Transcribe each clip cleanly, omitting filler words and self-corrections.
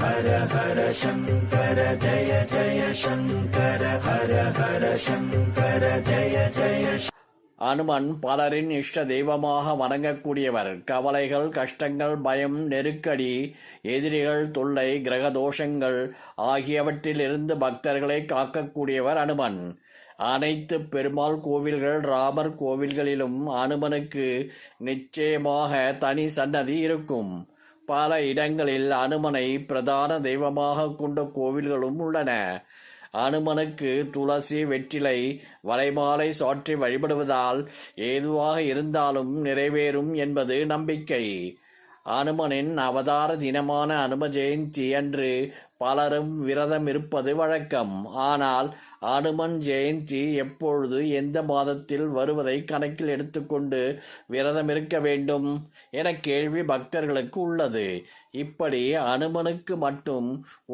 ஹர ஹர சங்கர ஜய ஜய சங்கர ஹர ஹர சங்கர ஜய ஜய. அனுமன் பலரின் இஷ்ட தெய்வமாக வணங்கக்கூடியவர். கவலைகள், கஷ்டங்கள், பயம், நெருக்கடி, எதிரிகள் தொல்லை, கிரக தோஷங்கள் ஆகியவற்றிலிருந்து பக்தர்களை காக்கக்கூடியவர் அனுமன். அனைத்து பெருமாள் கோவில்கள், ராமர் கோவில்களிலும் அனுமனுக்கு நிச்சயமாக தனி சன்னதி இருக்கும். பல இடங்களில் அனுமனை பிரதான தெய்வமாக கொண்ட கோவில்களும் உள்ளன. அனுமனுக்கு துளசி, வெற்றிலை, வளைமாலை சாற்றி வழிபடுவதால் ஏதுவாக இருந்தாலும் நிறைவேறும் என்பது நம்பிக்கை. அனுமனின் அவதார தினமான அனும ஜெயந்தி அன்று பலரும் விரதம் இருப்பது வழக்கம். ஆனால் அனுமன் ஜெயந்தி எப்பொழுது, எந்த மாதத்தில் வருவதை கணக்கில் எடுத்துக்கொண்டு விரதம் இருக்க வேண்டும் என கேள்வி பக்தர்களுக்கு உள்ளது. இப்படி அனுமனுக்கு மட்டும்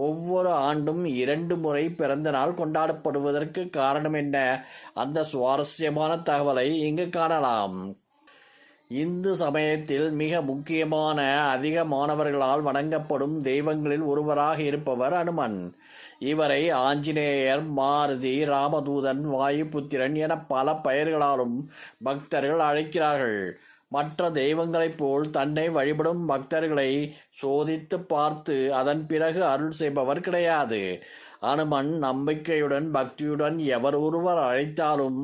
ஒவ்வொரு ஆண்டும் 2 முறை பிறந்த நாள் கொண்டாடப்படுவதற்கு காரணம் என்ன? அந்த சுவாரஸ்யமான தகவலை இங்கு காணலாம். இந்து சமயத்தில் மிக முக்கியமான, அதிக மாணவர்களால் வணங்கப்படும் தெய்வங்களில் ஒருவராக இருப்பவர் அனுமன். இவரை ஆஞ்சநேயர், மாருதி, ராமதூதன், வாயுபுத்திரன் என பல பெயர்களாலும் பக்தர்கள் அழைக்கிறார்கள். மற்ற தெய்வங்களைப் போல் தன்னை வழிபடும் பக்தர்களை சோதித்து பார்த்து அதன் பிறகு அருள் செய்பவர் கிடையாது. அனுமன் நம்பிக்கையுடன், பக்தியுடன் எவர் ஒருவர் அழைத்தாலும்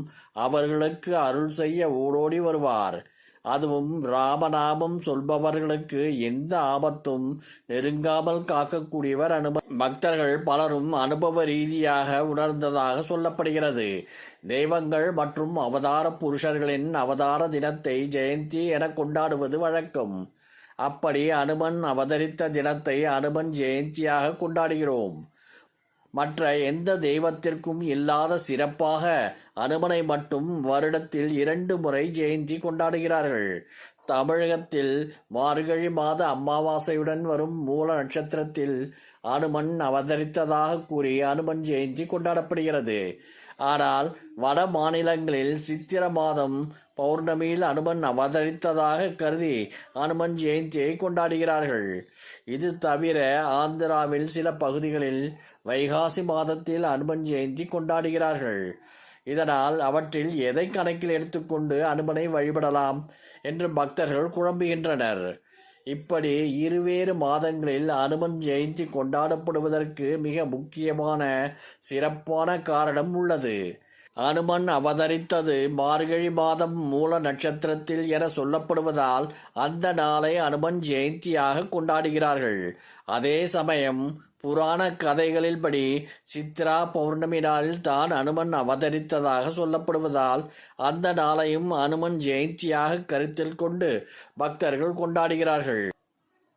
அவர்களுக்கு அருள் செய்ய ஓடோடி வருவார். அதுவும் ராமநாமம் சொல்பவர்களுக்கு எந்த ஆபத்தும் நெருங்காமல் காக்கக்கூடியவர் அனுமன். பக்தர்கள் பலரும் அனுபவ ரீதியாக உணர்ந்ததாக சொல்லப்படுகிறது. தெய்வங்கள் மற்றும் அவதார புருஷர்களின் அவதார தினத்தை ஜெயந்தி என கொண்டாடுவது வழக்கம். அப்படி அனுமன் அவதரித்த தினத்தை அனுமன் ஜெயந்தியாக கொண்டாடுகிறோம். மற்ற எந்த தெய்வத்திற்கும் இல்லாத சிறப்பாக அனுமனை மட்டும் வருடத்தில் 2 முறை ஜெயந்தி கொண்டாடுகிறார்கள். தமிழகத்தில் மார்கழி மாத அமாவாசையுடன் வரும் மூல நட்சத்திரத்தில் அனுமன் அவதரித்ததாக கூறி அனுமன் ஜெயந்தி கொண்டாடப்படுகிறது. ஆனால் வட மாநிலங்களில் சித்திர மாதம் பௌர்ணமியில் அனுமன் அவதரித்ததாக கருதி அனுமன் ஜெயந்தியை கொண்டாடுகிறார்கள். இது தவிர ஆந்திராவில் சில பகுதிகளில் வைகாசி மாதத்தில் அனுமன் ஜெயந்தி கொண்டாடுகிறார்கள். இதனால் அவற்றில் எதை கணக்கில் எடுத்துக்கொண்டு அனுமனை வழிபடலாம் என்று பக்தர்கள் குழம்புகின்றனர். இப்படி இருவேறு மாதங்களில் அனுமன் ஜெயந்தி கொண்டாடப்படுவதற்கு மிக முக்கியமான, சிறப்பான காரணம் உள்ளது. அனுமன் அவதரித்தது மார்கழி மாதம் மூல நட்சத்திரத்தில் என சொல்லப்படுவதால் அந்த நாளை அனுமன் ஜெயந்தியாக கொண்டாடுகிறார்கள். அதே சமயம் புராண கதைகளின்படி சித்ரா பௌர்ணமி நாளில் தான் அனுமன் அவதரித்ததாக சொல்லப்படுவதால் அந்த நாளையும் அனுமன் ஜெயந்தியாக கருத்தில் கொண்டு பக்தர்கள் கொண்டாடுகிறார்கள்.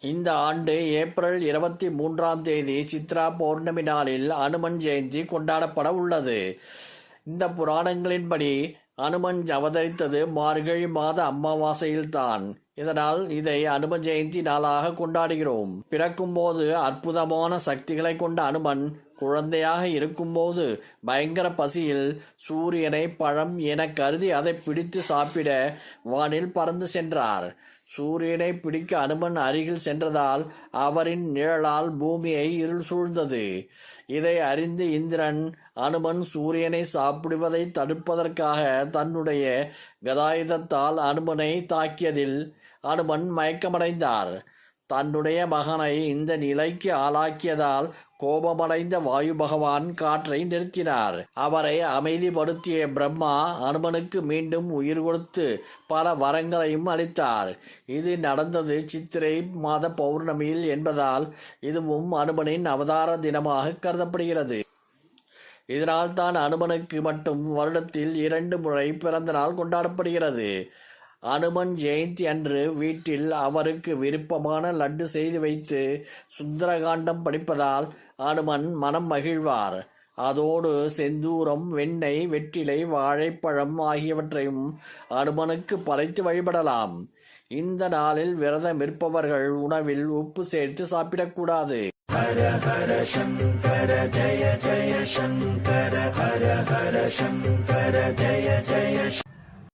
இந்த ஆண்டு ஏப்ரல் 23ஆம் தேதி சித்ரா பௌர்ணமி நாளில் அனுமன் ஜெயந்தி கொண்டாடப்பட உள்ளது. இந்த புராணங்களின்படி அனுமன் அவதரித்தது மார்கழி மாத அமாவாசையில்தான். இதனால் இதை அனும ஜெயந்தி நாளாக கொண்டாடுகிறோம். பிறக்கும்போது அற்புதமான சக்திகளை கொண்ட அனுமன் குழந்தையாக இருக்கும்போது பயங்கர பசியில் சூரியனை பழம் என கருதி அதை பிடித்து சாப்பிட வானில் பறந்து சென்றார். சூரியனை பிடிக்க அனுமன் அருகில் சென்றதால் அவரின் நிழலால் பூமியை இருள் சூழ்ந்தது. இதை அறிந்து இந்திரன் அனுமன் சூரியனை சாப்பிடுவதை தடுப்பதற்காக தன்னுடைய கதாயுதத்தால் அனுமனை தாக்கியதில் அனுமன் மயக்கமடைந்தார். தன்னுடைய மகனை இந்த நிலைக்கு ஆளாக்கியதால் கோபமடைந்த வாயு பகவான் காற்றை நிறுத்தினார். அவரை அமைதிப்படுத்திய பிரம்மா அனுமனுக்கு மீண்டும் உயிர் கொடுத்து பல வரங்களையும் அளித்தார். இது நடந்தது சித்திரை மாத பௌர்ணமியில் என்பதால் இதுவும் அனுமனின் அவதார தினமாக கருதப்படுகிறது. இதனால் தான் அனுமனுக்கு மட்டும் வருடத்தில் 2 முறை பிறந்த நாள் கொண்டாடப்படுகிறது. அனுமன் ஜெயந்தி அன்று வீட்டில் அவருக்கு விருப்பமான லட்டு செய்து வைத்து சுந்தரகாண்டம் படிப்பதால் அனுமன் மனம் மகிழ்வார். அதோடு செந்தூரம், வெண்ணெய், வெற்றிலை, வாழைப்பழம் ஆகியவற்றையும் அனுமனுக்கு படைத்து வழிபடலாம். இந்த நாளில் விரதம் இருப்பவர்கள் உணவில் உப்பு சேர்த்து சாப்பிடக்கூடாது. ஹர ஹர சங்கர ஜய ஜய சங்கர ஹர ஹர சங்கர ஜய ஜய